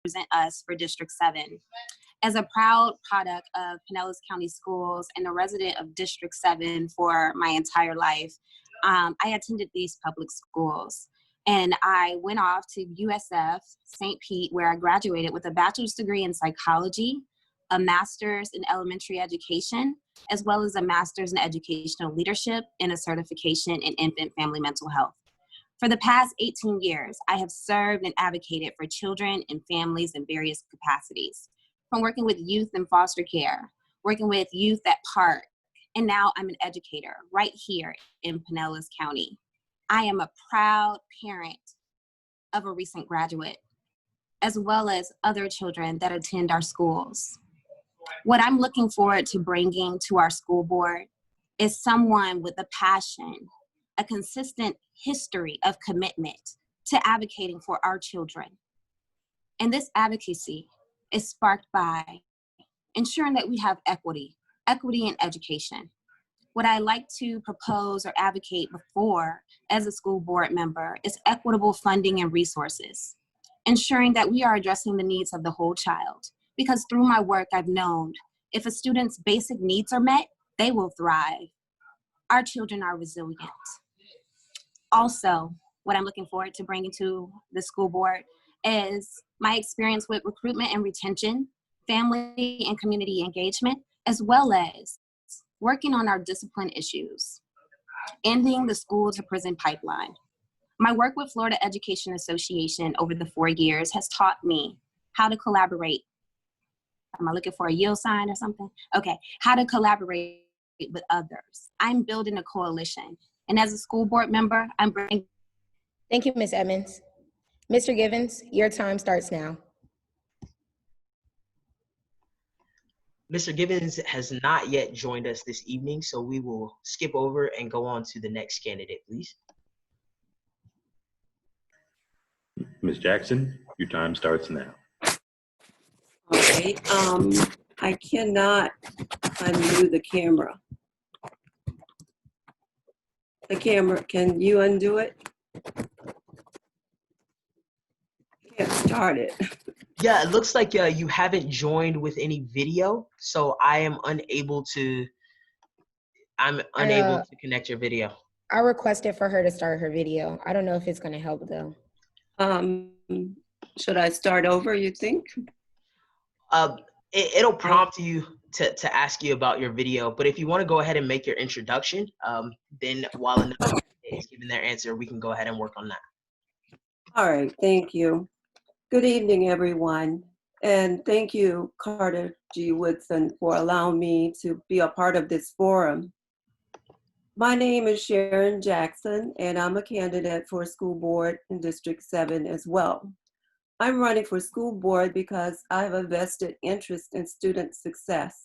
represent us for District 7. As a proud product of Pinellas County Schools and a resident of District 7 for my entire life, I attended these public schools. And I went off to USF St. Pete, where I graduated with a bachelor's degree in psychology, a master's in elementary education, as well as a master's in educational leadership and a certification in infant family mental health. For the past 18 years, I have served and advocated for children and families in various capacities, from working with youth in foster care, working with youth at Park, and now I'm an educator right here in Pinellas County. I am a proud parent of a recent graduate, as well as other children that attend our schools. What I'm looking forward to bringing to our school board is someone with a passion, a consistent history of commitment to advocating for our children. And this advocacy is sparked by ensuring that we have equity in education. What I like to propose or advocate for as a school board member is equitable funding and resources, ensuring that we are addressing the needs of the whole child. Because through my work, I've known if a student's basic needs are met, they will thrive. Our children are resilient. Also, what I'm looking forward to bringing to the school board is my experience with recruitment and retention, family and community engagement, as well as working on our discipline issues, ending the school to prison pipeline. My work with Florida Education Association over the 4 years has taught me how to collaborate. Am I looking for a yield sign or something? Okay, how to collaborate with others. I'm building a coalition. And as a school board member, I'm bringing. Thank you, Ms. Edmonds. Mr. Givens, your time starts now. Mr. Givens has not yet joined us this evening, so we will skip over and go on to the next candidate, please. Ms. Jackson, your time starts now. Okay, I cannot undo the camera. The camera, can you undo it? Can't start it. Yeah, it looks like you haven't joined with any video, so I am unable to connect your video. I requested for her to start her video. I don't know if it's going to help though. Should I start over, you think? It'll prompt you to ask you about your video, but if you want to go ahead and make your introduction, then while another is giving their answer, we can go ahead and work on that. All right, thank you. Good evening, everyone. And thank you, Carter G. Woodson, for allowing me to be a part of this forum. My name is Sharon Jackson, and I'm a candidate for school board in District 7 as well. I'm running for school board because I have a vested interest in student success,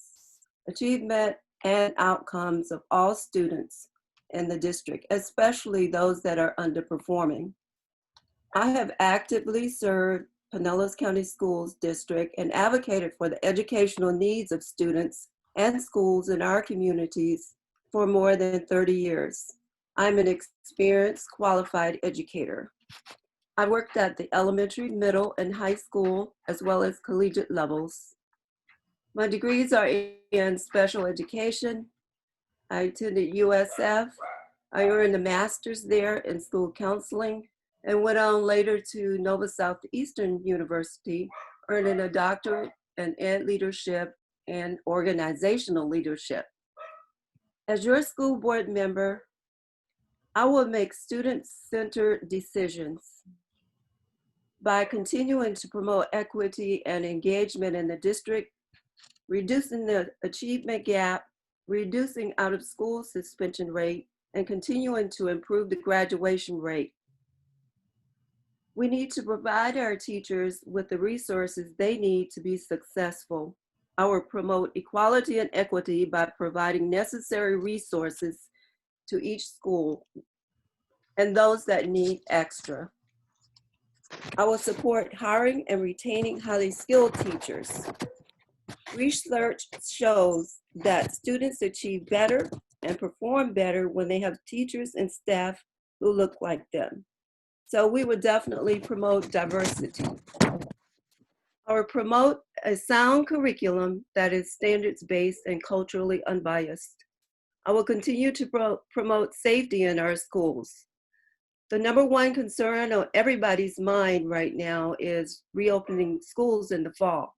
achievement, and outcomes of all students in the district, especially those that are underperforming. I have actively served Pinellas County Schools District and advocated for the educational needs of students and schools in our communities for more than 30 years. I'm an experienced, qualified educator. I worked at the elementary, middle, and high school, as well as collegiate levels. My degrees are in special education. I attended USF. I earned a master's there in school counseling and went on later to Nova Southeastern University, earning a doctorate in ed leadership and organizational leadership. As your school board member, I will make student-centered decisions by continuing to promote equity and engagement in the district, reducing the achievement gap, reducing out-of-school suspension rate, and continuing to improve the graduation rate. We need to provide our teachers with the resources they need to be successful. I will promote equality and equity by providing necessary resources to each school and those that need extra. I will support hiring and retaining highly skilled teachers. Research shows that students achieve better and perform better when they have teachers and staff who look like them. So we would definitely promote diversity. I will promote a sound curriculum that is standards-based and culturally unbiased. I will continue to promote safety in our schools. The number one concern on everybody's mind right now is reopening schools in the fall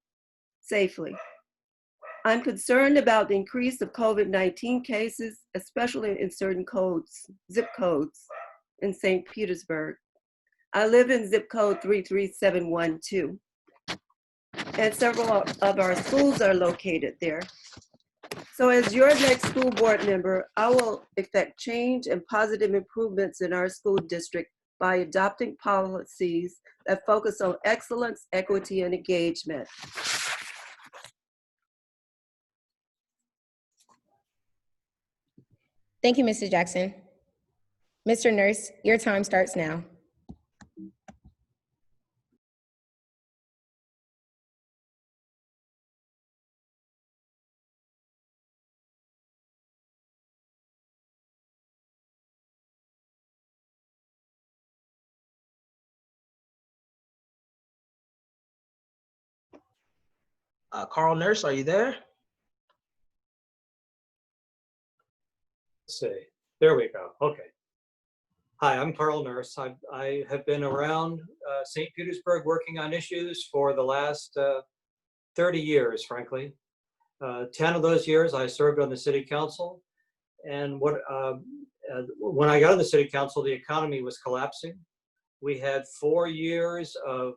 safely. I'm concerned about the increase of COVID-19 cases, especially in certain zip codes in St. Petersburg. I live in zip code 33712, and several of our schools are located there. So as your next school board member, I will effect change and positive improvements in our school district by adopting policies that focus on excellence, equity, and engagement. Thank you, Mrs. Jackson. Mr. Nurse, your time starts now. Carl Nurse, are you there? Let's see. There we go. Okay. Hi, I'm Carl Nurse. I have been around St. Petersburg working on issues for the last 30 years, frankly. 10 of those years I served on the city council. And when I got on the city council, the economy was collapsing. We had 4 years of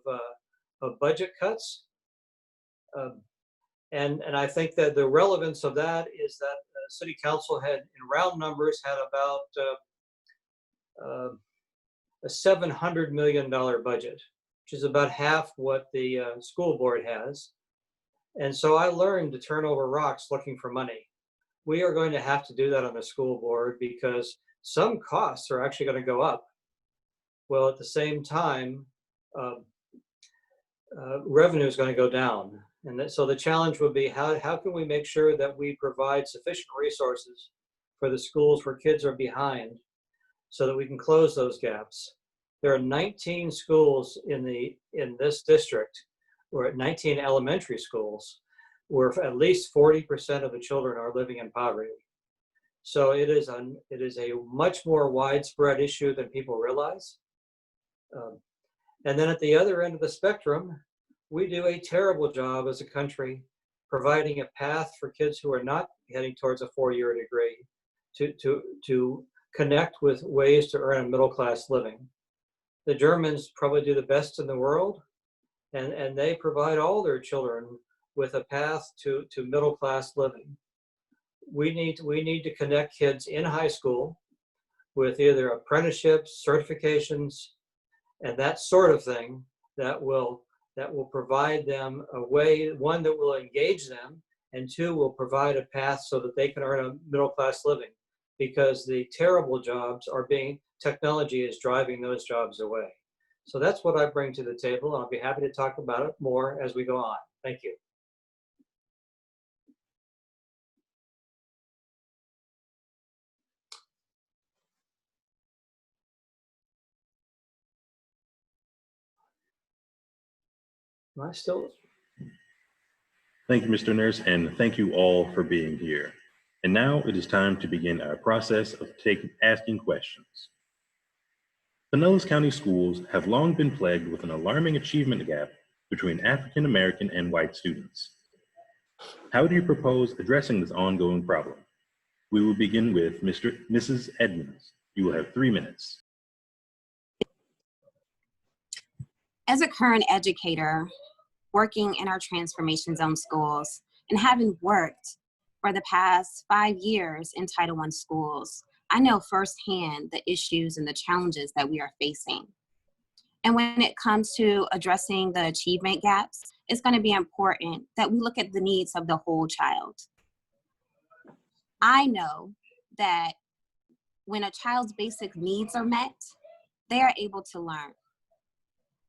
budget cuts. And I think that the relevance of that is that the city council had, in round numbers, had about a $700 million budget, which is about half what the school board has. And so I learned to turn over rocks looking for money. We are going to have to do that on the school board because some costs are actually going to go up. Well, at the same time, revenue is going to go down. And so the challenge would be how can we make sure that we provide sufficient resources for the schools where kids are behind so that we can close those gaps. There are 19 schools in this district, or 19 elementary schools, where at least 40% of the children are living in poverty. So it is a much more widespread issue than people realize. And then at the other end of the spectrum, we do a terrible job as a country providing a path for kids who are not heading towards a 4-year degree to connect with ways to earn a middle-class living. The Germans probably do the best in the world, and they provide all their children with a path to middle-class living. We need to connect kids in high school with either apprenticeships, certifications, and that sort of thing that will provide them a way, one, that will engage them, and two, will provide a path so that they can earn a middle-class living, because the terrible jobs technology is driving those jobs away. So that's what I bring to the table, and I'll be happy to talk about it more as we go on. Thank you. Am I still? Thank you, Mr. Nurse, and thank you all for being here. And now it is time to begin our process of asking questions. Pinellas County schools have long been plagued with an alarming achievement gap between African American and white students. How do you propose addressing this ongoing problem? We will begin with Mrs. Edmonds. You will have 3 minutes. As a current educator working in our transformation zone schools and having worked for the past 5 years in Title I schools, I know firsthand the issues and the challenges that we are facing. And when it comes to addressing the achievement gaps, it's going to be important that we look at the needs of the whole child. I know that when a child's basic needs are met, they are able to learn.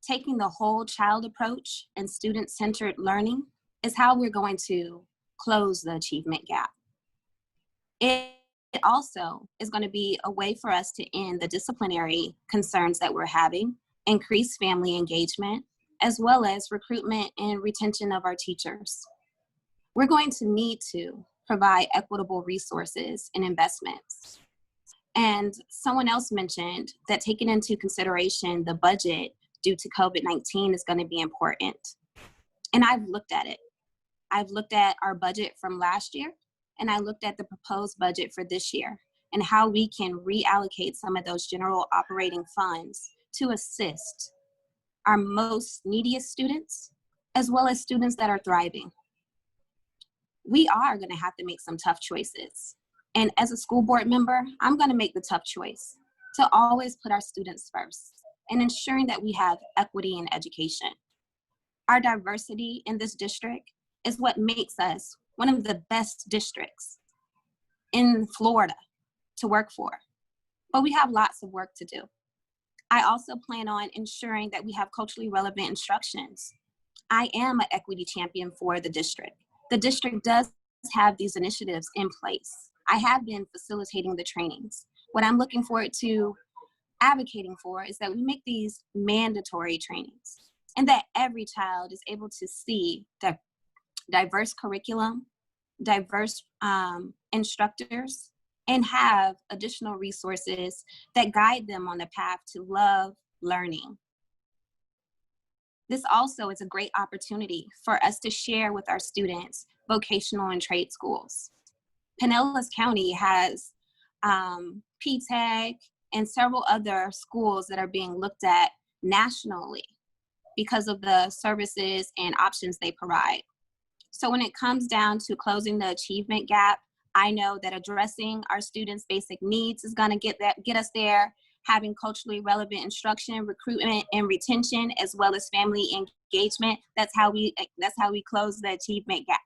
Taking the whole child approach and student-centered learning is how we're going to close the achievement gap. It also is going to be a way for us to end the disciplinary concerns that we're having, increase family engagement, as well as recruitment and retention of our teachers. We're going to need to provide equitable resources and investments. And someone else mentioned that taking into consideration the budget due to COVID-19 is going to be important. And I've looked at it. I've looked at our budget from last year, and I looked at the proposed budget for this year and how we can reallocate some of those general operating funds to assist our most neediest students, as well as students that are thriving. We are going to have to make some tough choices. And as a school board member, I'm going to make the tough choice to always put our students first and ensuring that we have equity in education. Our diversity in this district is what makes us one of the best districts in Florida to work for. But we have lots of work to do. I also plan on ensuring that we have culturally relevant instructions. I am an equity champion for the district. The district does have these initiatives in place. I have been facilitating the trainings. What I'm looking forward to advocating for is that we make these mandatory trainings and that every child is able to see the diverse curriculum, diverse instructors, and have additional resources that guide them on the path to love learning. This also is a great opportunity for us to share with our students vocational and trade schools. Pinellas County has PTAG and several other schools that are being looked at nationally because of the services and options they provide. So when it comes down to closing the achievement gap, I know that addressing our students' basic needs is going to get us there. Having culturally relevant instruction, recruitment, and retention, as well as family engagement. That's how we close the achievement gap.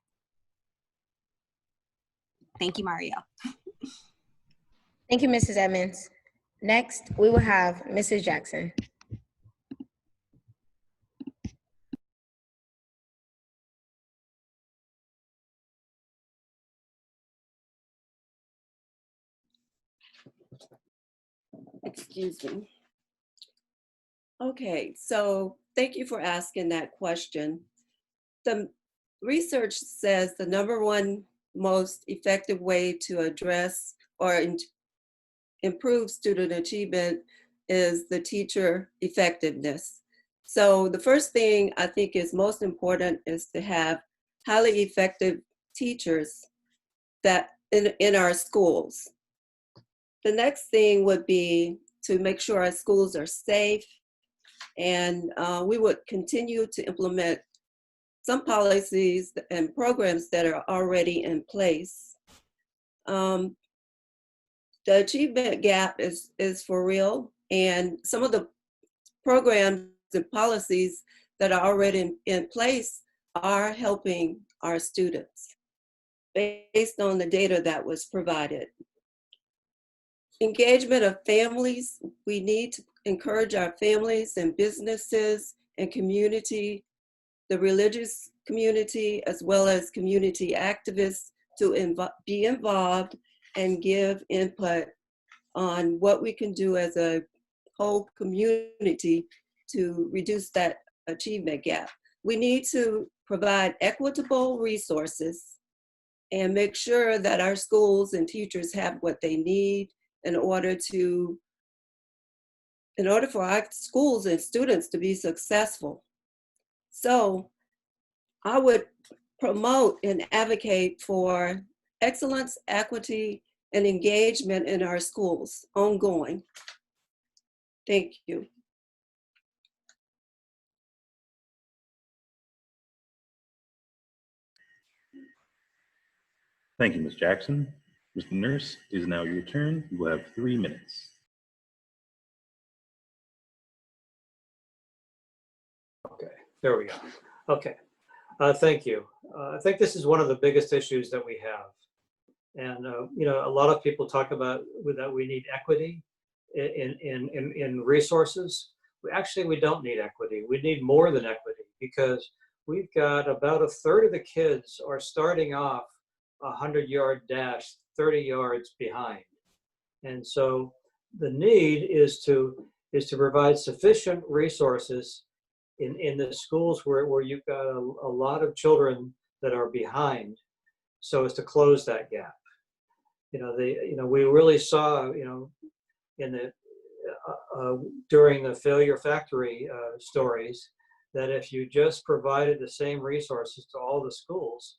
Thank you, Mario. Thank you, Mrs. Edmonds. Next, we will have Mrs. Jackson. Excuse me. Okay, so thank you for asking that question. The research says the number one most effective way to address or improve student achievement is the teacher effectiveness. So the first thing I think is most important is to have highly effective teachers that in our schools. The next thing would be to make sure our schools are safe, and we would continue to implement some policies and programs that are already in place. The achievement gap is for real, and some of the programs and policies that are already in place are helping our students based on the data that was provided. Engagement of families, we need to encourage our families and businesses and community, the religious community, as well as community activists to be involved and give input on what we can do as a whole community to reduce that achievement gap. We need to provide equitable resources and make sure that our schools and teachers have what they need in order for our schools and students to be successful. So I would promote and advocate for excellence, equity, and engagement in our schools ongoing. Thank you. Thank you, Ms. Jackson. Mr. Nurse, it is now your turn. You will have 3 minutes. Okay, there we go. Okay, thank you. I think this is one of the biggest issues that we have. And, you know, a lot of people talk about that we need equity in resources. We don't need equity. We need more than equity, because we've got about a third of the kids are starting off a 100-yard dash 30 yards behind. And so the need is to provide sufficient resources in the schools where you've got a lot of children that are behind, so as to close that gap. We really saw, in the during the failure factory stories, that if you just provided the same resources to all the schools,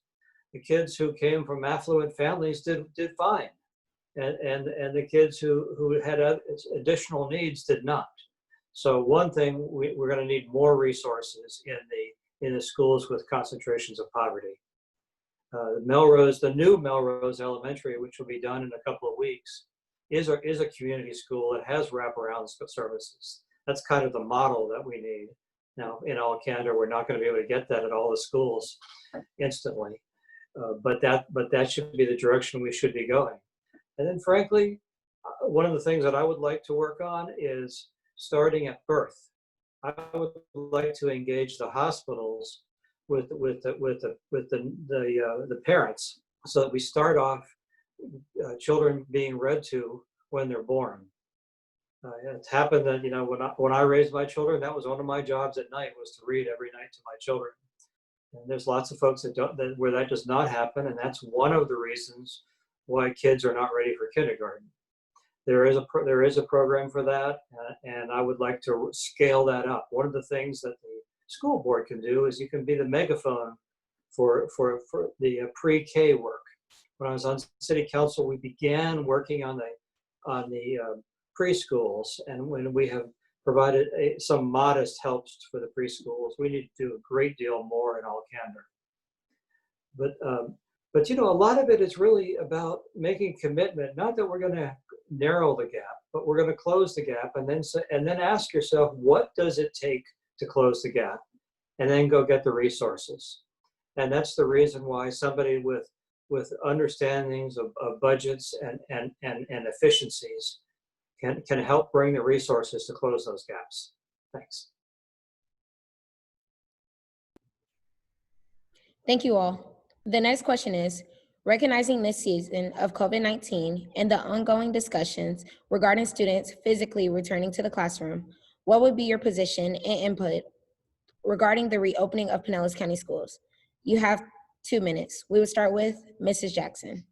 the kids who came from affluent families did fine, and the kids who had additional needs did not. So one thing, we're going to need more resources in the schools with concentrations of poverty. The new Melrose Elementary, which will be done in a couple of weeks, is a community school that has wraparound services. That's kind of the model that we need. Now, in all candor, we're not going to be able to get that at all the schools instantly, but that should be the direction we should be going. And then, frankly, one of the things that I would like to work on is starting at birth. I would like to engage the hospitals with the parents, so that we start off children being read to when they're born. It's happened that when I raised my children, that was one of my jobs at night, was to read every night to my children. And there's lots of folks where that does not happen, and that's one of the reasons why kids are not ready for kindergarten. There is a program for that, and I would like to scale that up. One of the things that the school board can do is you can be the megaphone for the pre-K work. When I was on city council, we began working on the preschools, and when we have provided some modest helps for the preschools, we need to do a great deal more in all candor. But a lot of it is really about making commitment. Not that we're going to narrow the gap, but we're going to close the gap, and then ask yourself, what does it take to close the gap, and then go get the resources. And that's the reason why somebody with understandings of budgets and efficiencies can help bring the resources to close those gaps. Thanks. Thank you all. The next question is, recognizing this season of COVID-19 and the ongoing discussions regarding students physically returning to the classroom, what would be your position and input regarding the reopening of Pinellas County schools? You have 2 minutes. We will start with Mrs. Jackson.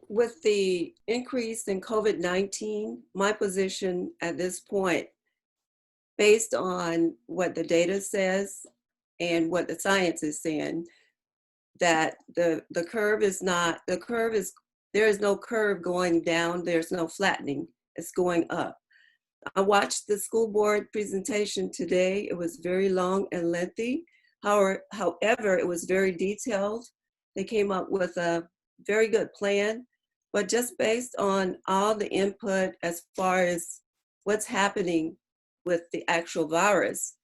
With the increase in COVID-19, my position at this point, based on what the data says and what the science is saying, that the curve is there is no curve going down, there's no flattening, it's going up. I watched the school board presentation today. It was very long and lengthy. However, it was very detailed. They came up with a very good plan, but just based on all the input as far as what's happening with the actual virus,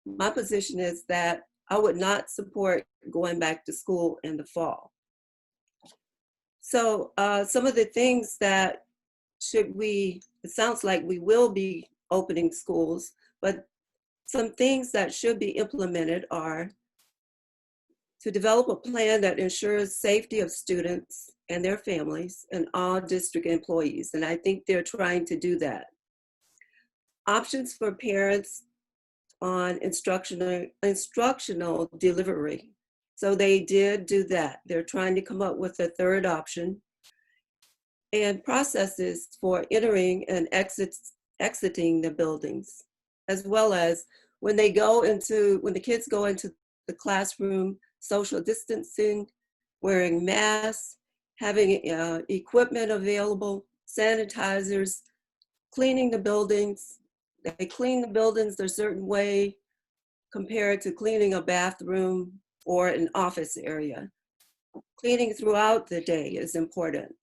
my position is that I would not support going back to school in the fall. So some of the things that it sounds like we will be opening schools, but some things that should be implemented are to develop a plan that ensures safety of students and their families and all district employees. And I think they're trying to do that. Options for parents on instructional delivery. So they did do that. They're trying to come up with a third option. And processes for entering and exiting the buildings, as well as when the kids go into the classroom, social distancing, wearing masks, having equipment available, sanitizers, cleaning the buildings. They clean the buildings a certain way compared to cleaning a bathroom or an office area. Cleaning throughout the day is important.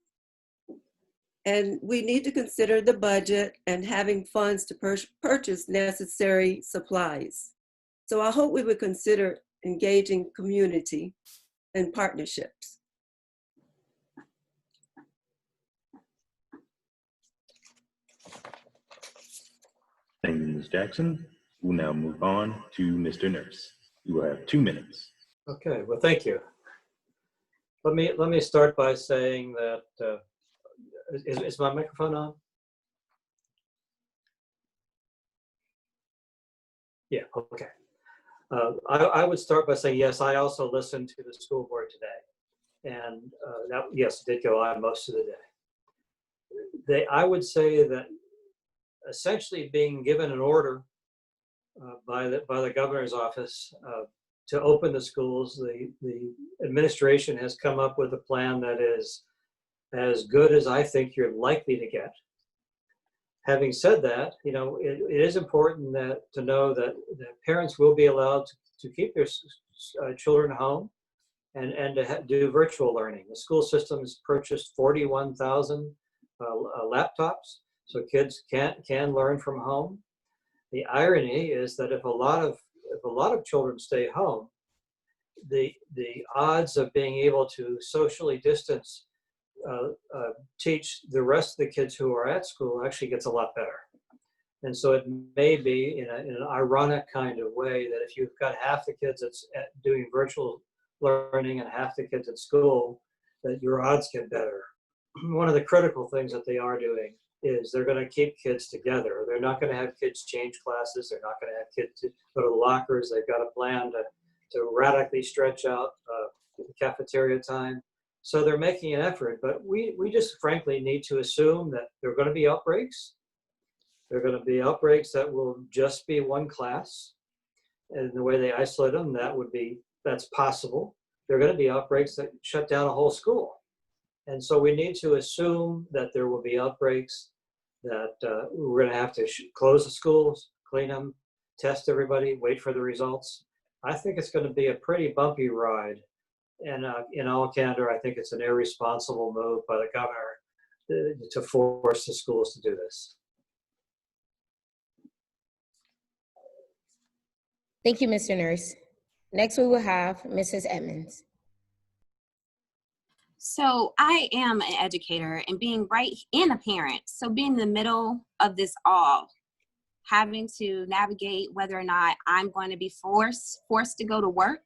And we need to consider the budget and having funds to purchase necessary supplies. So I hope we would consider engaging community and partnerships. Thank you, Ms. Jackson. We'll now move on to Mr. Nurse. You will have 2 minutes. Okay, well, thank you. Let me start by saying that, is my microphone on? Yeah, okay. I would start by saying, yes, I also listened to the school board today. And that, yes, did go on most of the day. I would say that essentially being given an order by the governor's office to open the schools, the administration has come up with a plan that is as good as I think you're likely to get. Having said that, you know, it is important to know that parents will be allowed to keep their children home and to do virtual learning. The school system has purchased 41,000 laptops, so kids can learn from home. The irony is that if a lot of children stay home, the odds of being able to socially distance teach the rest of the kids who are at school actually gets a lot better. And so it may be in an ironic kind of way that if you've got half the kids doing virtual learning and half the kids at school, that your odds get better. One of the critical things that they are doing is they're going to keep kids together. They're not going to have kids change classes. They're not going to have kids go to lockers. They've got a plan to radically stretch out the cafeteria time. So they're making an effort, but we just frankly need to assume that there are going to be outbreaks. There are going to be outbreaks that will just be one class. And the way they isolate them, that's possible. There are going to be outbreaks that shut down a whole school. And so we need to assume that there will be outbreaks, that we're going to have to close the schools, clean them, test everybody, wait for the results. I think it's going to be a pretty bumpy ride. And in all candor, I think it's an irresponsible move by the governor to force the schools to do this. Thank you, Mr. Nurse. Next, we will have Mrs. Edmonds. So I am an educator and being and a parent. So being in the middle of this all, having to navigate whether or not I'm going to be forced to go to work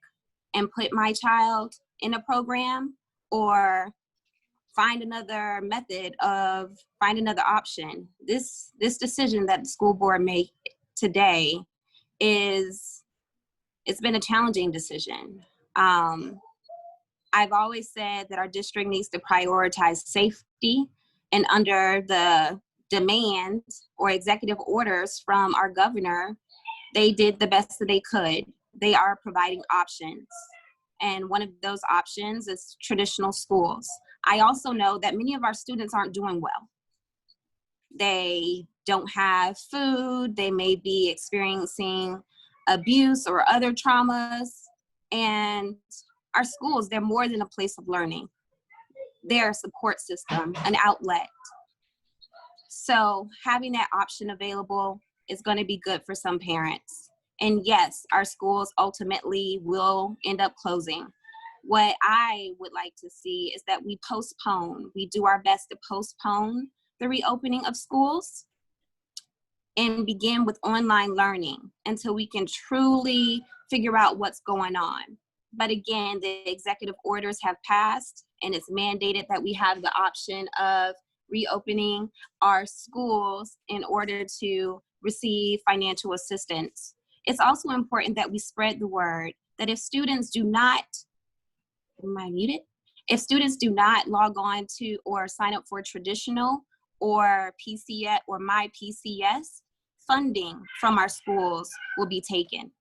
and put my child in a program or find another option. This decision that the school board made today it's been a challenging decision. I've always said that our district needs to prioritize safety, and under the demand or executive orders from our governor, they did the best that they could. They are providing options. And one of those options is traditional schools. I also know that many of our students aren't doing well. They don't have food. They may be experiencing abuse or other traumas. And our schools, they're more than a place of learning. They're a support system, an outlet. So having that option available is going to be good for some parents. And yes, our schools ultimately will end up closing. What I would like to see is that we do our best to postpone the reopening of schools and begin with online learning until we can truly figure out what's going on. But again, the executive orders have passed, and it's mandated that we have the option of reopening our schools in order to receive financial assistance. It's also important that we spread the word that if students do not, If students do not log on to or sign up for traditional or PCS or my PCS, funding from our schools will be taken.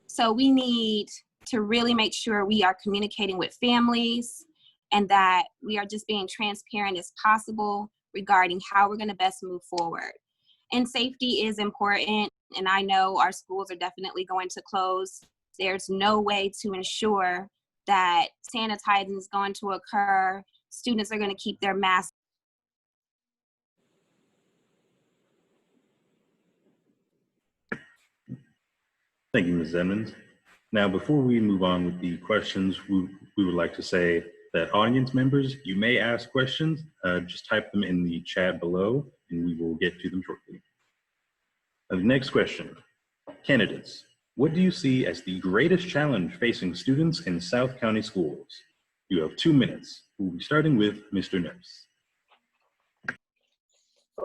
So we need to really make sure we are communicating with families and that we are just being transparent as possible regarding how we're going to best move forward. And safety is important, and I know our schools are definitely going to close. There's no way to ensure that sanitizing is going to occur. Students are going to keep their masks. Thank you, Ms. Edmonds. Now, before we move on with the questions, we would like to say that audience members, you may ask questions, just type them in the chat below and we will get to them shortly. The next question, candidates, what do you see as the greatest challenge facing students in South County schools? You have 2 minutes. We'll be starting with Mr. Nurse.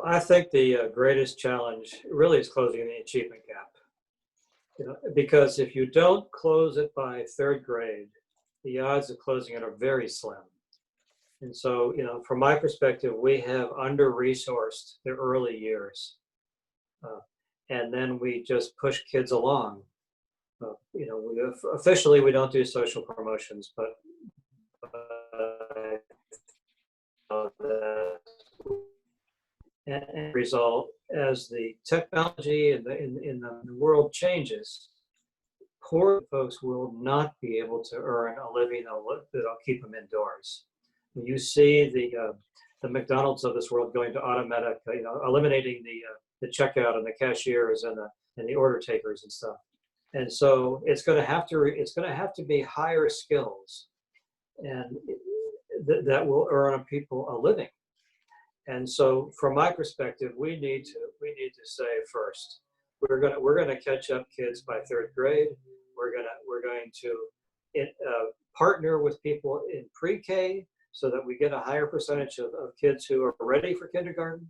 I think the greatest challenge really is closing the achievement gap. because if you don't close it by third grade, the odds of closing it are very slim. And so, from my perspective, we have under-resourced the early years. And then we just push kids along. Officially we don't do social promotions, but and result, as the technology in the world changes, poor folks will not be able to earn a living that'll keep them indoors. When you see the McDonald's of this world going to automatic, eliminating the checkout and the cashiers and the order takers and stuff, and so it's going to have to be higher skills, and that will earn people a living. And so, from my perspective, we need to say first, we're going to catch up kids by third grade. We're going to partner with people in pre-K so that we get a higher percentage of kids who are ready for kindergarten.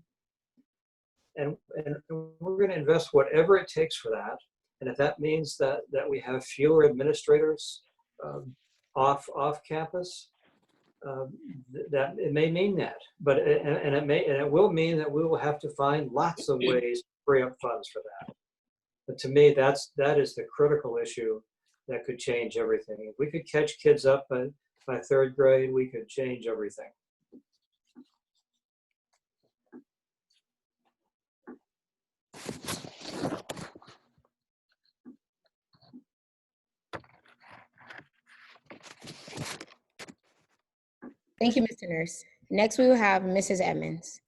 And we're going to invest whatever it takes for that. And if that means that we have fewer administrators off campus, that it may mean that, but it will mean that we will have to find lots of ways to free up funds for that. But to me, that is the critical issue that could change everything. If we could catch kids up by third grade, we could change everything. Thank you, Mr. Nurse. Next, we will have Mrs. Edmonds.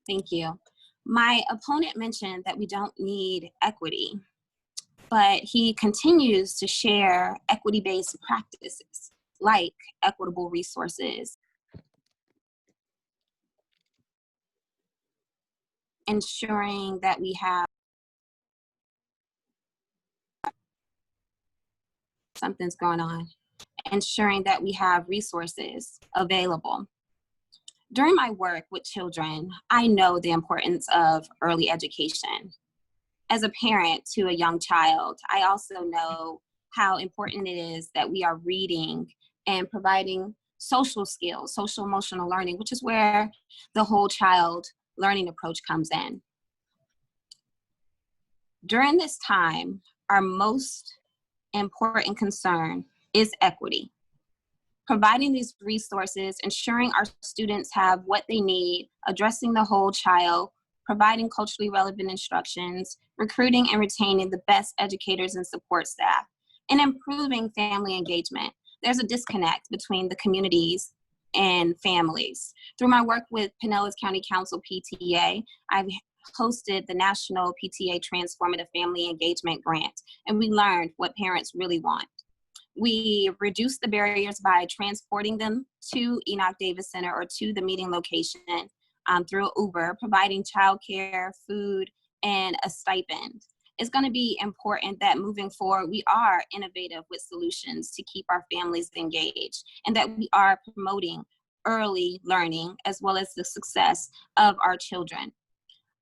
Thank you. My opponent mentioned that we don't need equity, but he continues to share equity-based practices like equitable resources, ensuring that we have something's going on, ensuring that we have resources available. During my work with children, I know the importance of early education. As a parent to a young child, I also know how important it is that we are reading and providing social skills, social emotional learning, which is where the whole child learning approach comes in. During this time, our most important concern is equity. Providing these resources, ensuring our students have what they need, addressing the whole child, providing culturally relevant instructions, recruiting and retaining the best educators and support staff, and improving family engagement. There's a disconnect between the communities and families. Through my work with Pinellas County Council PTA, I've hosted the National PTA Transformative Family Engagement Grant, and we learned what parents really want. We reduced the barriers by transporting them to Enoch Davis Center or to the meeting location through Uber, providing childcare, food, and a stipend. It's going to be important that moving forward, we are innovative with solutions to keep our families engaged, and that we are promoting early learning as well as the success of our children.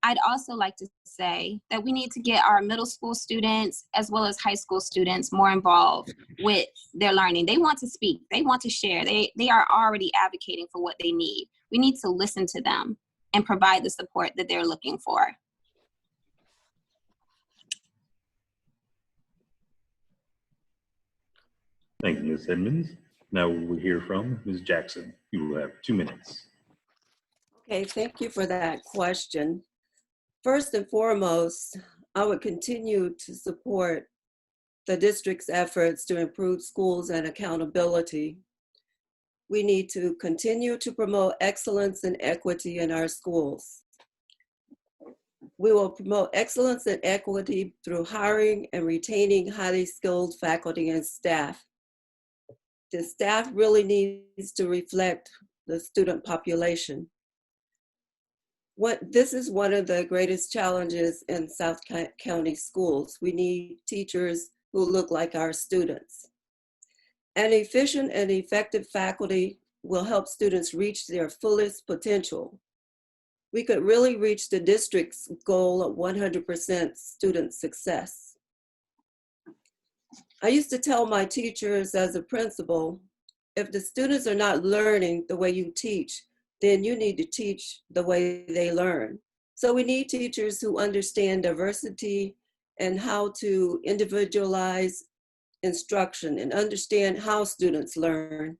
I'd also like to say that we need to get our middle school students as well as high school students more involved with their learning. They want to speak, they want to share, they are already advocating for what they need. We need to listen to them and provide the support that they're looking for. Thank you, Ms. Edmonds. Now we'll hear from Ms. Jackson. You will have 2 minutes. Okay, thank you for that question. First and foremost, I would continue to support the district's efforts to improve schools and accountability. We need to continue to promote excellence and equity in our schools. We will promote excellence and equity through hiring and retaining highly skilled faculty and staff. The staff really needs to reflect the student population. This is one of the greatest challenges in South County schools. We need teachers who look like our students. An efficient and effective faculty will help students reach their fullest potential. we could really reach the district's goal of 100% student success. I used to tell my teachers as a principal, if the students are not learning the way you teach, then you need to teach the way they learn. So we need teachers who understand diversity and how to individualize instruction and understand how students learn.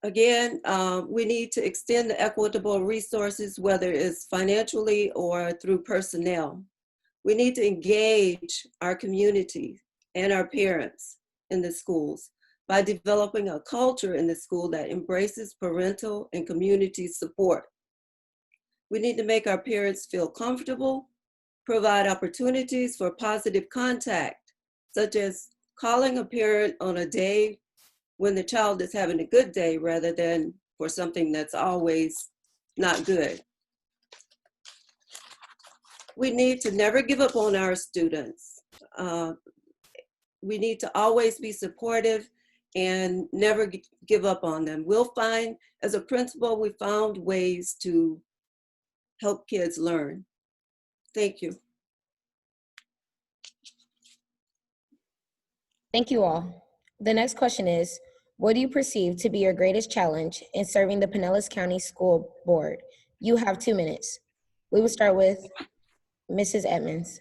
Again, we need to extend the equitable resources, whether it's financially or through personnel. We need to engage our community and our parents in the schools by developing a culture in the school that embraces parental and community support. We need to make our parents feel comfortable, provide opportunities for positive contact, such as calling a parent on a day when the child is having a good day rather than for something that's always not good. We need to never give up on our students. We need to always be supportive and never give up on them. We'll find, as a principal, we found ways to help kids learn. Thank you. Thank you all. The next question is, what do you perceive to be your greatest challenge in serving the Pinellas County School Board? You have 2 minutes. We will start with Mrs. Edmonds.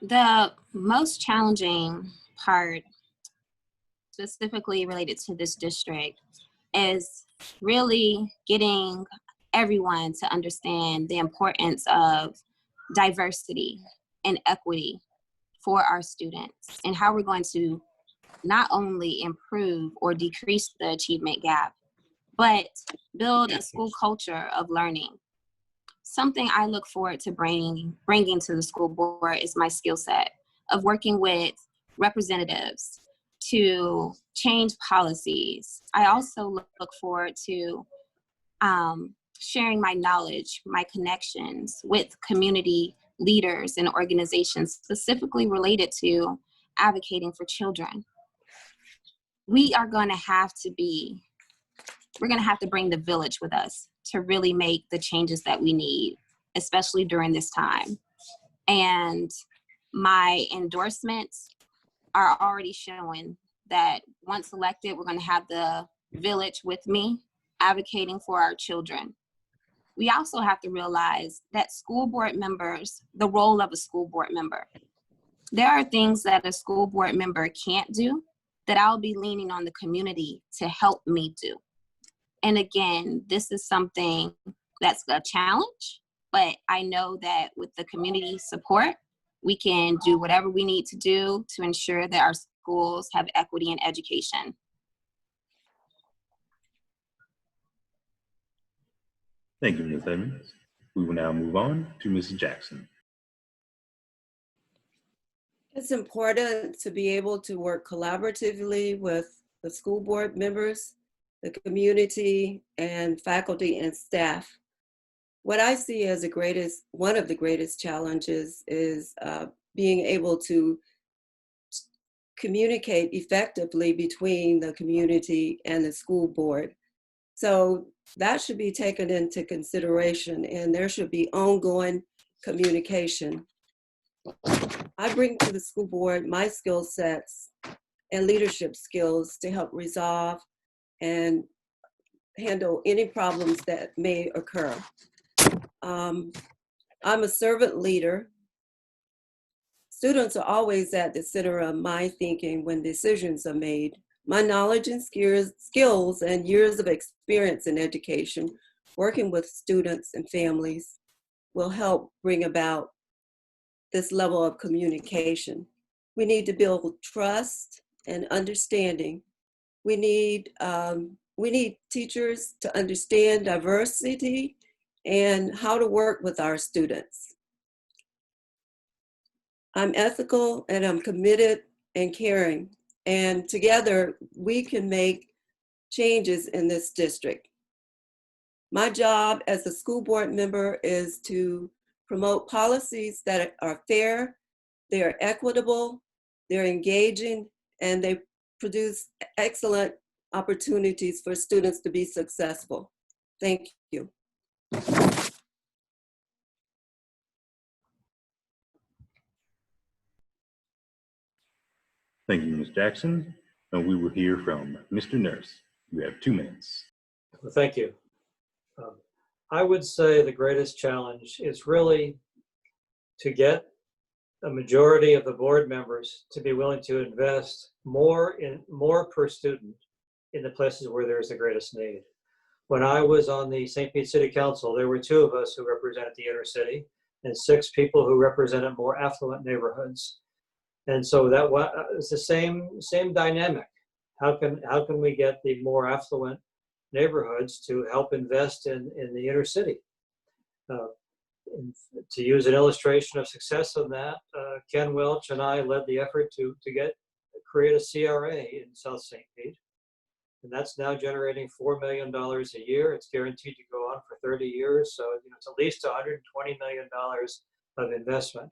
The most challenging part, specifically related to this district, is really getting everyone to understand the importance of diversity and equity for our students and how we're going to not only improve or decrease the achievement gap, but build a school culture of learning. Something I look forward to bringing to the school board is my skill set of working with representatives to change policies. I also look forward to sharing my knowledge, my connections with community leaders and organizations specifically related to advocating for children. We're going to have to bring the village with us to really make the changes that we need, especially during this time. And my endorsements are already showing that once elected, we're going to have the village with me advocating for our children. We also have to realize that school board members, the role of a school board member, there are things that a school board member can't do that I'll be leaning on the community to help me do. And again, this is something that's a challenge, but I know that with the community support, we can do whatever we need to do to ensure that our schools have equity in education. Thank you, Ms. Edmonds. We will now move on to Ms. Jackson. It's important to be able to work collaboratively with the school board members, the community, and faculty and staff. What I see as one of the greatest challenges is being able to communicate effectively between the community and the school board. So that should be taken into consideration, and there should be ongoing communication. I bring to the school board my skill sets and leadership skills to help resolve and handle any problems that may occur. I'm a servant leader. Students are always at the center of my thinking when decisions are made. My knowledge and skills and years of experience in education, working with students and families, will help bring about this level of communication. We need to build trust and understanding. We need teachers to understand diversity and how to work with our students. I'm ethical and I'm committed and caring, and together we can make changes in this district. My job as a school board member is to promote policies that are fair, they're equitable, they're engaging, and they produce excellent opportunities for students to be successful. Thank you. Thank you, Ms. Jackson. And we will hear from Mr. Nurse. You have 2 minutes. Well, thank you. I would say the greatest challenge is really to get a majority of the board members to be willing to invest more per student in the places where there's the greatest need. When I was on the St. Pete City Council, there were 2 of us who represented the inner city and 6 people who represented more affluent neighborhoods. And so that was the same dynamic. How can we get the more affluent neighborhoods to help invest in the inner city? To use an illustration of success on that, Ken Welch and I led the effort to create a CRA in South St. Pete. And that's now generating $4 million a year. It's guaranteed to go on for 30 years. So it's at least $120 million of investment.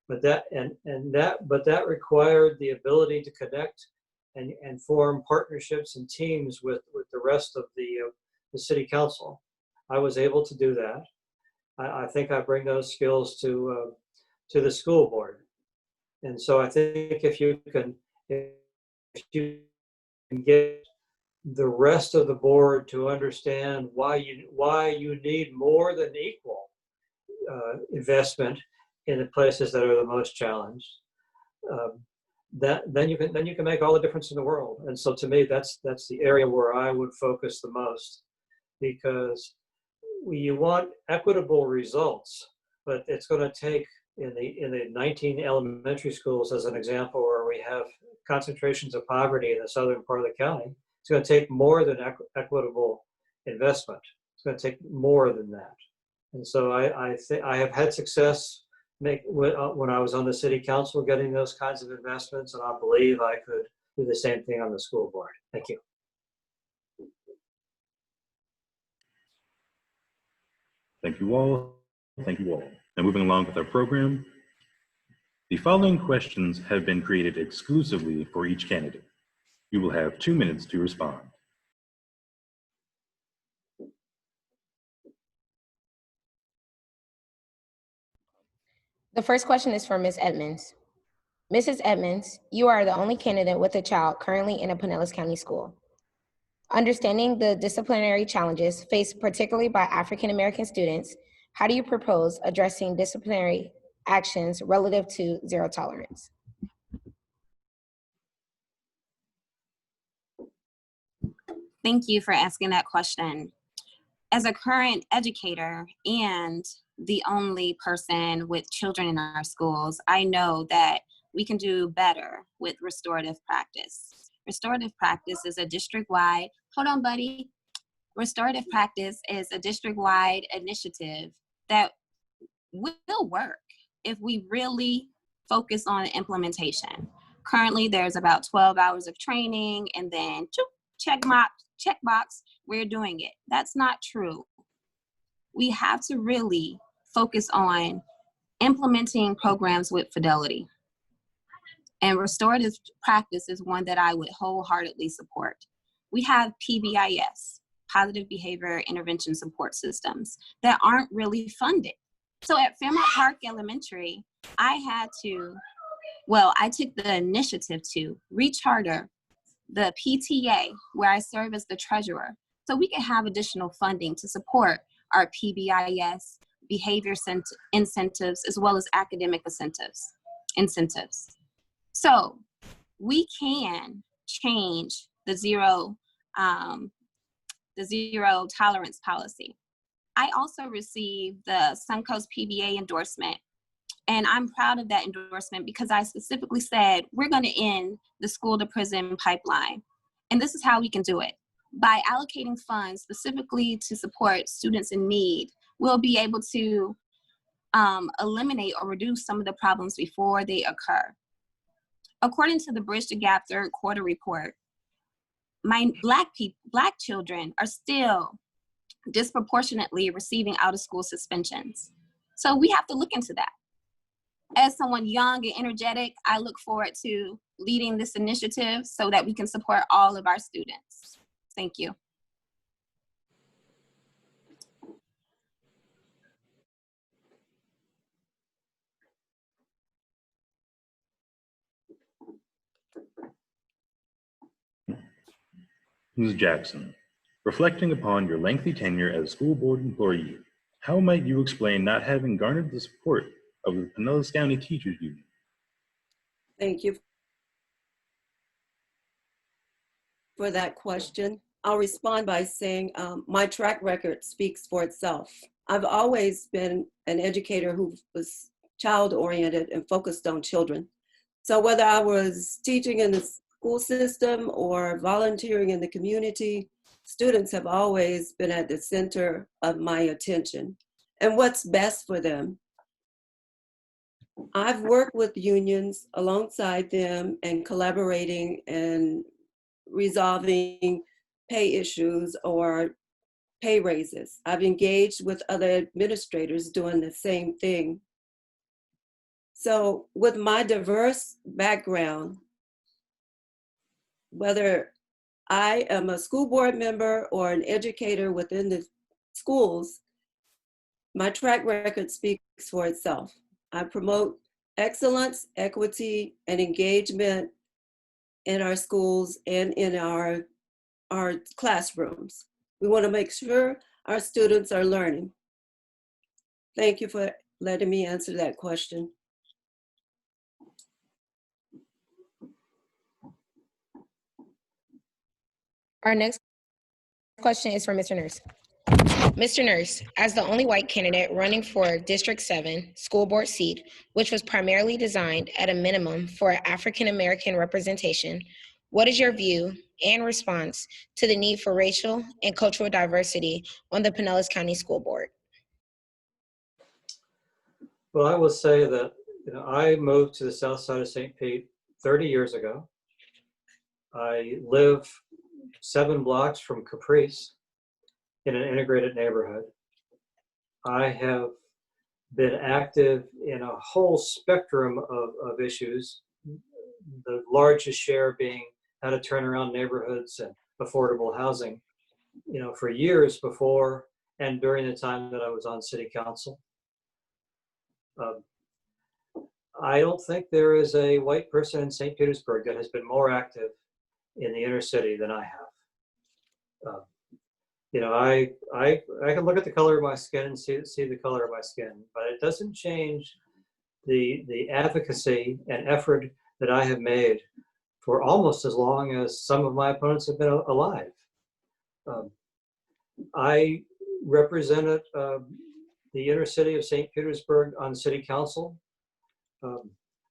But that required the ability to connect and form partnerships and teams with the rest of the city council. I was able to do that. I think I bring those skills to the school board. And so I think if you can get the rest of the board to understand why you need more than equal investment in the places that are the most challenged, then you can make all the difference in the world. And so to me, that's the area where I would focus the most, because you want equitable results, but it's going to take in the 19 elementary schools, as an example, where we have concentrations of poverty in the southern part of the county. It's going to take more than equitable investment. It's going to take more than that. And so I think I have had success when I was on the city council getting those kinds of investments, and I believe I could do the same thing on the school board. Thank you. Thank you all. Thank you all. Now moving along with our program, the following questions have been created exclusively for each candidate. You will have 2 minutes to respond. The first question is for Ms. Edmonds. Mrs. Edmonds, you are the only candidate with a child currently in a Pinellas County school. Understanding the disciplinary challenges faced particularly by African American students, how do you propose addressing disciplinary actions relative to zero tolerance? Thank you for asking that question. As a current educator and the only person with children in our schools, I know that we can do better with restorative practice. Restorative practice is a district-wide, hold on, buddy. Restorative practice is a district-wide initiative that will work if we really focus on implementation. Currently, there's about 12 hours of training, and then checkbox, we're doing it. That's not true. We have to really focus on implementing programs with fidelity. And restorative practice is one that I would wholeheartedly support. We have PBIS, Positive Behavior Intervention Support Systems, that aren't really funded. So at Fairmont Park Elementary, I took the initiative to recharter the PTA, where I serve as the treasurer, so we can have additional funding to support our PBIS, behavior incentives, as well as academic incentives. So we can change the zero tolerance policy. I also received the Suncoast PBA endorsement, and I'm proud of that endorsement because I specifically said we're going to end the school to prison pipeline. And this is how we can do it. By allocating funds specifically to support students in need, we'll be able to eliminate or reduce some of the problems before they occur. According to the Bridge the Gap third quarter report, my Black children are still disproportionately receiving out of school suspensions. So we have to look into that. As someone young and energetic, I look forward to leading this initiative so that we can support all of our students. Thank you. Ms. Jackson, reflecting upon your lengthy tenure as a school board employee, how might you explain not having garnered the support of the Pinellas County Teachers Union? Thank you for that question. I'll respond by saying my track record speaks for itself. I've always been an educator who was child-oriented and focused on children. So whether I was teaching in the school system or volunteering in the community, students have always been at the center of my attention and what's best for them. I've worked with unions alongside them and collaborating and resolving pay issues or pay raises. I've engaged with other administrators doing the same thing. So with my diverse background, whether I am a school board member or an educator within the schools, my track record speaks for itself. I promote excellence, equity, and engagement in our schools and in our classrooms. We want to make sure our students are learning. Thank you for letting me answer that question. Our next question is from Mr. Nurse. Mr. Nurse, as the only white candidate running for District 7 school board seat, which was primarily designed at a minimum for African American representation, what is your view and response to the need for racial and cultural diversity on the Pinellas County School Board? Well, I will say that I moved to the south side of St. Pete 30 years ago. I live 7 blocks from Caprice in an integrated neighborhood. I have been active in a whole spectrum of issues, the largest share being how to turn around neighborhoods and affordable housing, for years before and during the time that I was on city council. I don't think there is a white person in St. Petersburg that has been more active in the inner city than I have. I can look at the color of my skin and see the color of my skin, but it doesn't change the advocacy and effort that I have made for almost as long as some of my opponents have been alive. I represented the inner city of St. Petersburg on city council.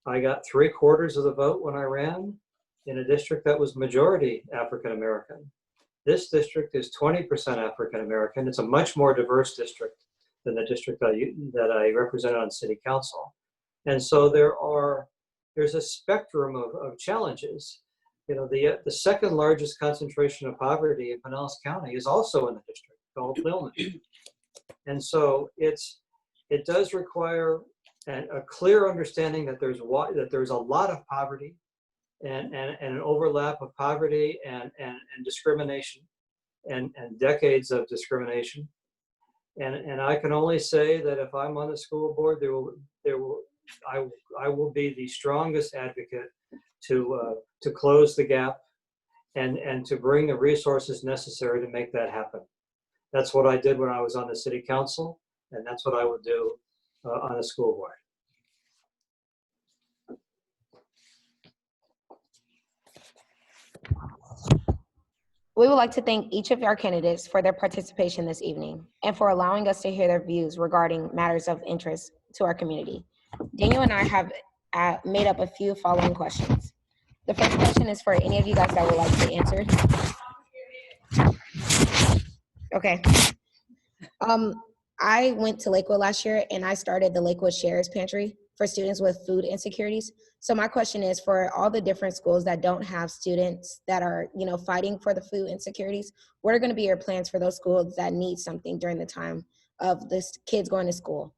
I got 3/4 of the vote when I ran in a district that was majority African American. This district is 20% African American. It's a much more diverse district than the district that I represented on city council. And so there's a spectrum of challenges. The second largest concentration of poverty in Pinellas County is also in the district, called Lillman. And so it does require a clear understanding that there's a lot of poverty and an overlap of poverty and discrimination and decades of discrimination. And I can only say that if I'm on the school board, I will be the strongest advocate to close the gap and to bring the resources necessary to make that happen. That's what I did when I was on the city council, and that's what I would do on the school board. We would like to thank each of our candidates for their participation this evening and for allowing us to hear their views regarding matters of interest to our community. Daniel and I have made up a few following questions. The first question is for any of you guys that would like to answer. Okay. I went to Lakewood last year and I started the Lakewood Shares Pantry for students with food insecurities. So my question is, for all the different schools that don't have students that are, fighting for the food insecurities, what are going to be your plans for those schools that need something during the time of this kids going to school?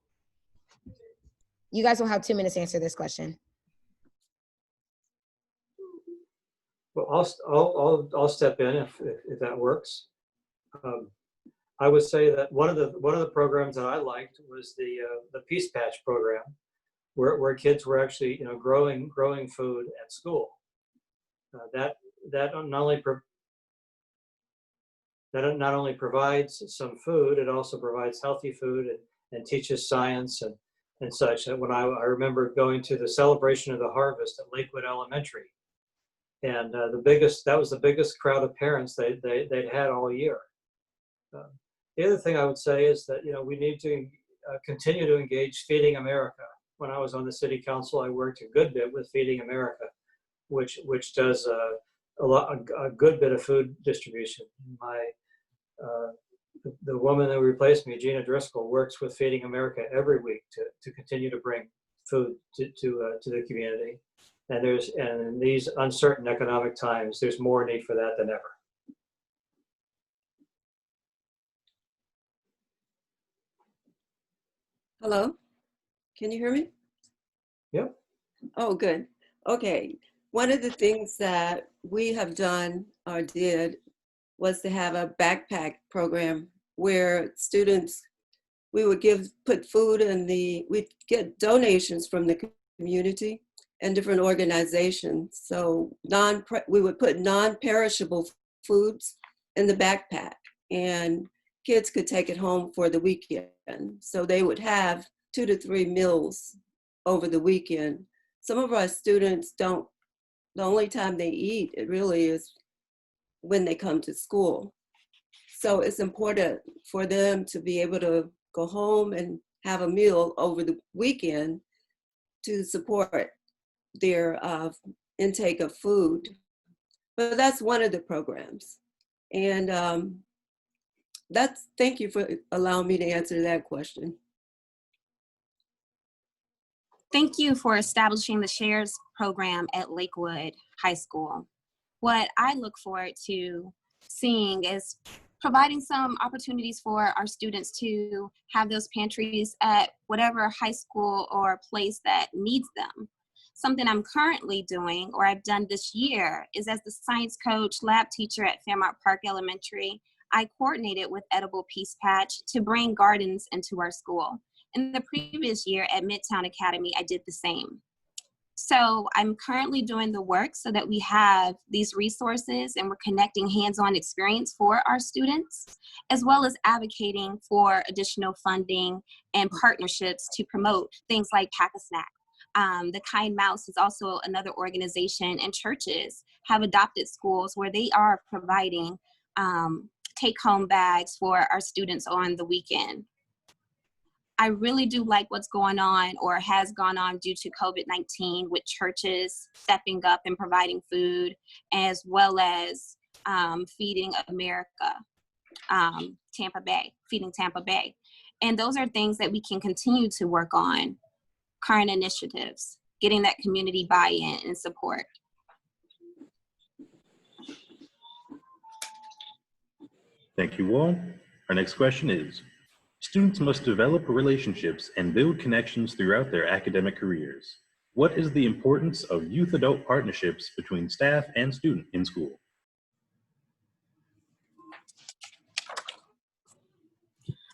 You guys will have 2 minutes to answer this question. Well, I'll step in if that works. I would say that one of the programs that I liked was the Peace Patch program, where kids were actually growing food at school. That not only provides some food, it also provides healthy food and teaches science and such. When I remember going to the celebration of the harvest at Lakewood Elementary, and that was the biggest crowd of parents they'd had all year. The other thing I would say is that we need to continue to engage Feeding America. When I was on the city council, I worked a good bit with Feeding America, which does a good bit of food distribution. The woman that replaced me, Gina Driscoll, works with Feeding America every week to continue to bring food to the community. And in these uncertain economic times, there's more need for that than ever. Hello, can you hear me? Yep. Oh, good. Okay. One of the things that we have done or did was to have a backpack program where students, we would put food we'd get donations from the community and different organizations. So we would put non-perishable foods in the backpack, and kids could take it home for the weekend. So they would have 2 to 3 meals over the weekend. Some of our students the only time they eat, it really is when they come to school. So it's important for them to be able to go home and have a meal over the weekend to support their intake of food. But that's one of the programs. And thank you for allowing me to answer that question. Thank you for establishing the Shares program at Lakewood High School. What I look forward to seeing is providing some opportunities for our students to have those pantries at whatever high school or place that needs them. Something I'm currently doing, or I've done this year, is as the science coach, lab teacher at Fairmont Park Elementary, I coordinated with Edible Peace Patch to bring gardens into our school. In the previous year at Midtown Academy, I did the same. So I'm currently doing the work so that we have these resources and we're connecting hands-on experience for our students, as well as advocating for additional funding and partnerships to promote things like Pack a Snack. The Kind Mouse is also another organization, and churches have adopted schools where they are providing take-home bags for our students on the weekend. I really do like what's going on or has gone on due to COVID-19 with churches stepping up and providing food, as well as Feeding America, Feeding Tampa Bay. And those are things that we can continue to work on, current initiatives, getting that community buy-in and support. Thank you all. Our next question is, students must develop relationships and build connections throughout their academic careers. What is the importance of youth-adult partnerships between staff and student in school?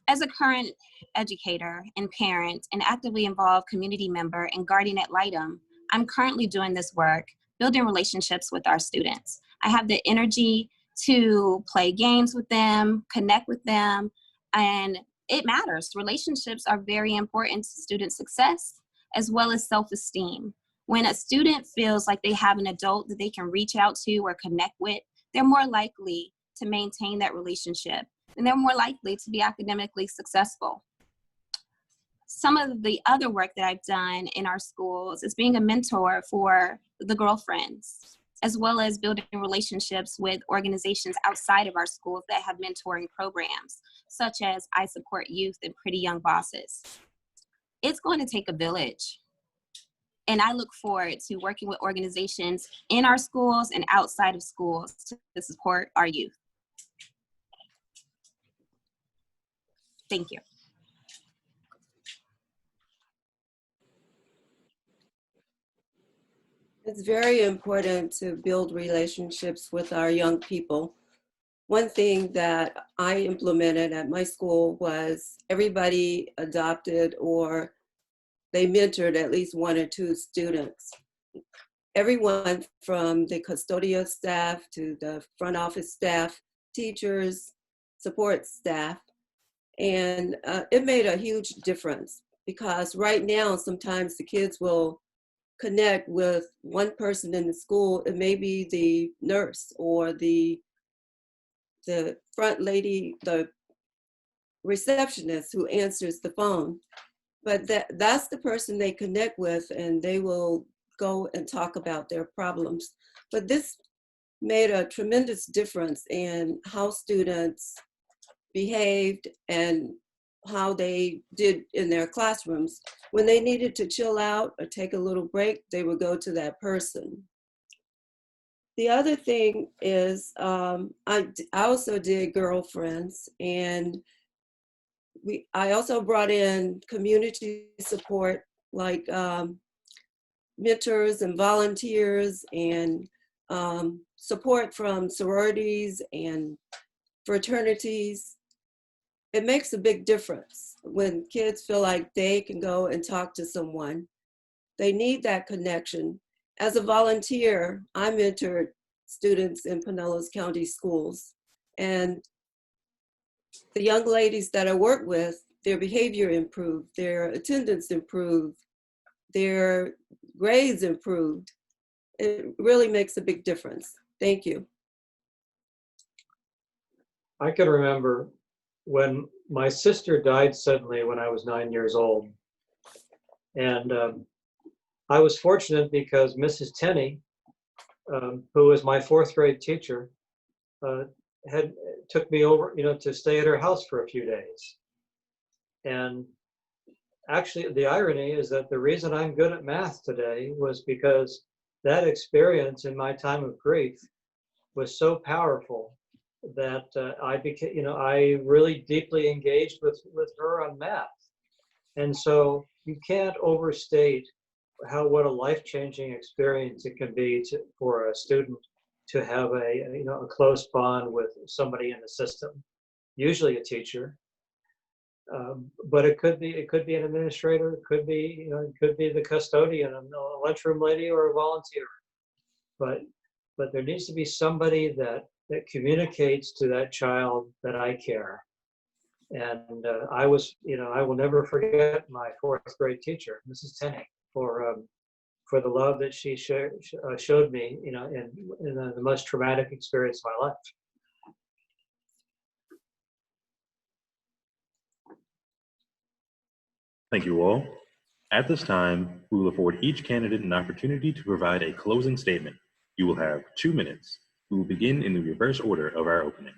As a current educator and parent and actively involved community member and guardian ad litem, I'm currently doing this work, building relationships with our students. I have the energy to play games with them, connect with them, and it matters. Relationships are very important to student success as well as self-esteem. When a student feels like they have an adult that they can reach out to or connect with, they're more likely to maintain that relationship, and they're more likely to be academically successful. Some of the other work that I've done in our schools is being a mentor for the girlfriends, as well as building relationships with organizations outside of our schools that have mentoring programs, such as I Support Youth and Pretty Young Bosses. It's going to take a village. And I look forward to working with organizations in our schools and outside of schools to support our youth. Thank you. It's very important to build relationships with our young people. One thing that I implemented at my school was everybody adopted or they mentored at least 1 or 2 students. Everyone from the custodial staff to the front office staff, teachers, support staff. And it made a huge difference because right now, sometimes the kids will connect with one person in the school. It may be the nurse or the front lady, the receptionist who answers the phone. But that's the person they connect with, and they will go and talk about their problems. But this made a tremendous difference in how students behaved and how they did in their classrooms. When they needed to chill out or take a little break, they would go to that person. The other thing is I also did girlfriends, and I also brought in community support like mentors and volunteers and support from sororities and fraternities. It makes a big difference when kids feel like they can go and talk to someone. They need that connection. As a volunteer, I mentored students in Pinellas County schools, and the young ladies that I worked with, their behavior improved, their attendance improved, their grades improved. It really makes a big difference. Thank you. I can remember when my sister died suddenly when I was 9 years old. And I was fortunate because Mrs. Tenney, who was my 4th grade teacher, took me over, to stay at her house for a few days. And actually, the irony is that the reason I'm good at math today was because that experience in my time of grief was so powerful that I became, I really deeply engaged with her on math. And so you can't overstate what a life-changing experience it can be for a student to have a close bond with somebody in the system, usually a teacher, but it could be an administrator, it could be the custodian, a lunchroom lady, or a volunteer. But there needs to be somebody that communicates to that child that I care. And I will never forget my 4th grade teacher, Mrs. Tenney, for the love that she showed me, in the most traumatic experience of my life. Thank you all. At this time, we will afford each candidate an opportunity to provide a closing statement. You will have 2 minutes. We will begin in the reverse order of our opening.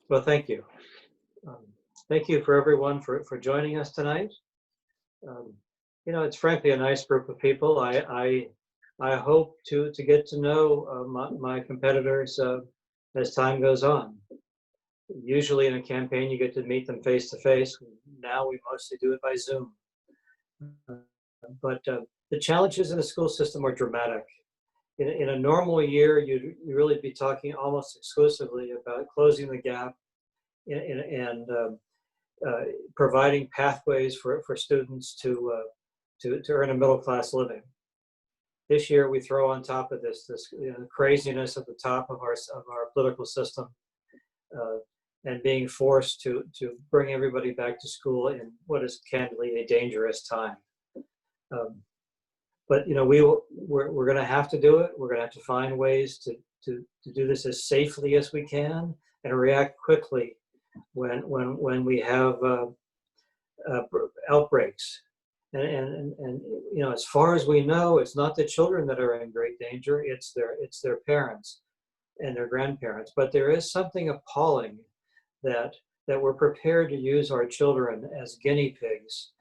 Well, thank you. Thank you for everyone for joining us tonight. It's frankly a nice group of people. I hope to get to know my competitors as time goes on. Usually in a campaign, you get to meet them face to face. Now we mostly do it by Zoom. But the challenges in the school system are dramatic. In a normal year, you'd really be talking almost exclusively about closing the gap and providing pathways for students to earn a middle-class living. This year, we throw on top of this craziness at the top of our political system, and being forced to bring everybody back to school in what is candidly a dangerous time. But we're going to have to do it. We're going to have to find ways to do this as safely as we can and react quickly when we have outbreaks. And as far as we know, it's not the children that are in great danger. It's their parents and their grandparents. But there is something appalling that we're prepared to use our children as guinea pigs,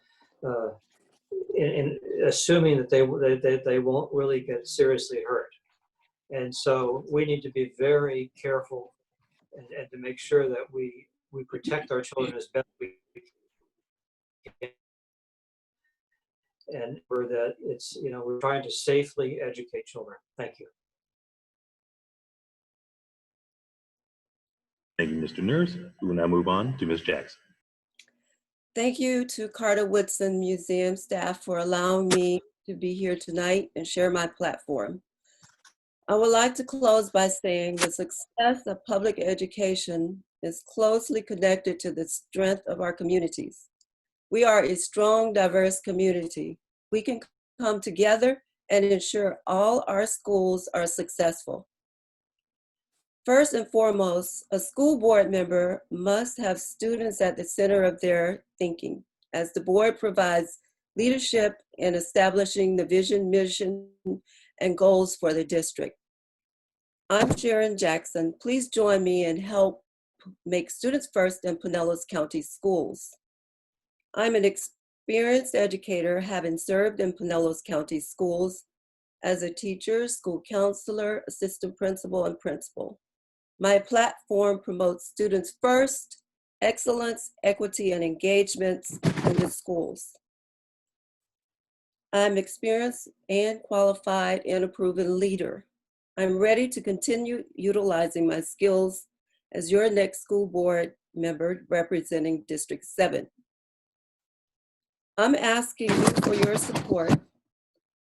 in assuming that they won't really get seriously hurt. And so we need to be very careful and to make sure that we protect our children as best we can. and for that it's, we're trying to safely educate children. Thank you. Thank you, Mr. Nurse. We will now move on to Ms. Jackson. Thank you to Carter Woodson Museum staff for allowing me to be here tonight and share my platform. I would like to close by saying the success of public education is closely connected to the strength of our communities. We are a strong, diverse community. We can come together and ensure all our schools are successful. First and foremost, a school board member must have students at the center of their thinking, as the board provides leadership in establishing the vision, mission, and goals for the district. I'm Sharon Jackson. Please join me and help make Students First in Pinellas County Schools. I'm an experienced educator, having served in Pinellas County Schools as a teacher, school counselor, assistant principal, and principal. My platform promotes students first, excellence, equity, and engagements in the schools. I'm experienced and qualified and a proven leader. I'm ready to continue utilizing my skills as your next school board member representing District 7. I'm asking you for your support.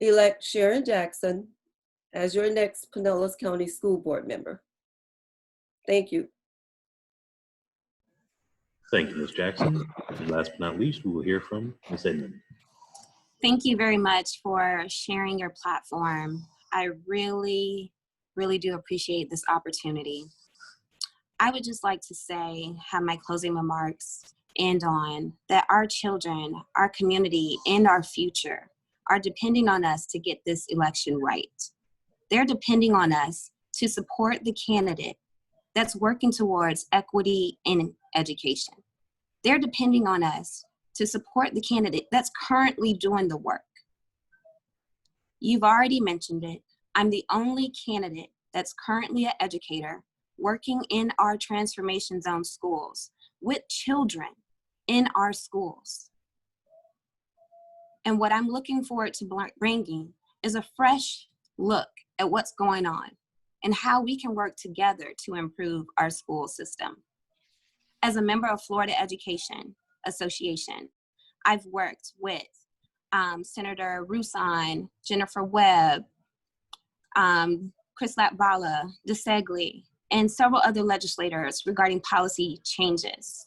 Elect Sharon Jackson as your next Pinellas County School Board member. Thank you. Thank you, Ms. Jackson. And last but not least, we will hear from Ms. Edmond. Thank you very much for sharing your platform. I really do appreciate this opportunity. I would just like to have my closing remarks end on that our children, our community, and our future are depending on us to get this election right. They're depending on us to support the candidate that's working towards equity in education. They're depending on us to support the candidate that's currently doing the work. You've already mentioned it. I'm the only candidate that's currently an educator working in our transformation zone schools with children in our schools. And what I'm looking forward to bringing is a fresh look at what's going on and how we can work together to improve our school system. As a member of Florida Education Association, I've worked with Senator Rouson, Jennifer Webb, Chris Latvala, DeSegli, and several other legislators regarding policy changes.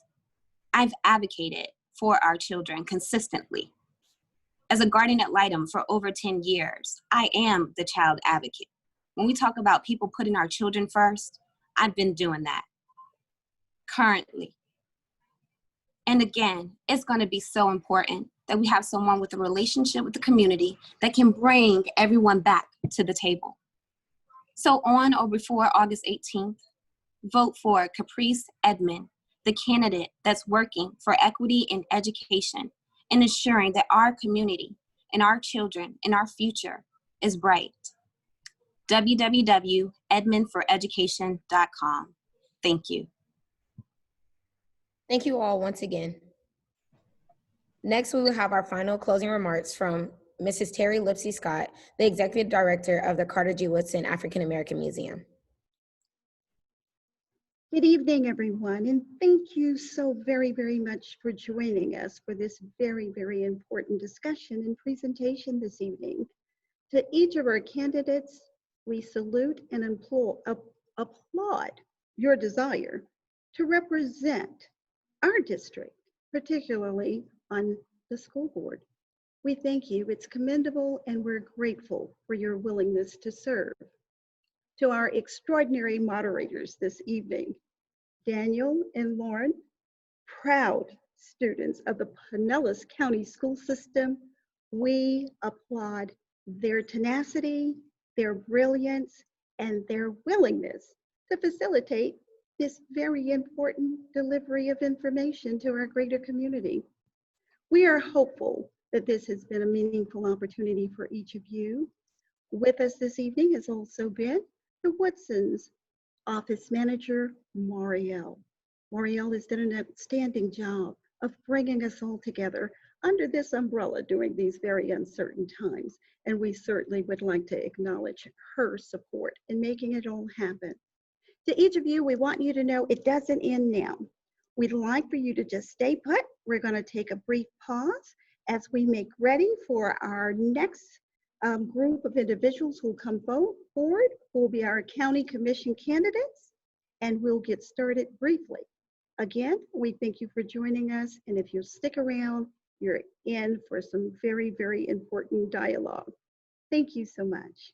I've advocated for our children consistently. As a guardian ad litem for over 10 years, I am the child advocate. When we talk about people putting our children first, I've been doing that currently. And again, it's going to be so important that we have someone with a relationship with the community that can bring everyone back to the table. So on or before August 18th, vote for Caprice Edmond, the candidate that's working for equity in education and ensuring that our community and our children and our future is bright. www.edmondforeducation.com. Thank you. Thank you all once again. Next, we will have our final closing remarks from Mrs. Terry Lipsey Scott, the Executive Director of the Carter G. Woodson African American Museum. Good evening, everyone, and thank you so very, very much for joining us for this very, very important discussion and presentation this evening. To each of our candidates, we salute and applaud your desire to represent our district, particularly on the school board. We thank you. It's commendable, and we're grateful for your willingness to serve. To our extraordinary moderators this evening, Daniel and Lauren, proud students of the Pinellas County School System, we applaud their tenacity, their brilliance, and their willingness to facilitate this very important delivery of information to our greater community. We are hopeful that this has been a meaningful opportunity for each of you. With us this evening has also been the Woodson's Office Manager, Marielle. Marielle has done an outstanding job of bringing us all together under this umbrella during these very uncertain times. And we certainly would like to acknowledge her support in making it all happen. To each of you, we want you to know it doesn't end now. We'd like for you to just stay put. We're going to take a brief pause as we make ready for our next group of individuals who will come forward, who will be our county commission candidates, and we'll get started briefly. Again, we thank you for joining us, and if you stick around, you're in for some very, very important dialogue. Thank you so much.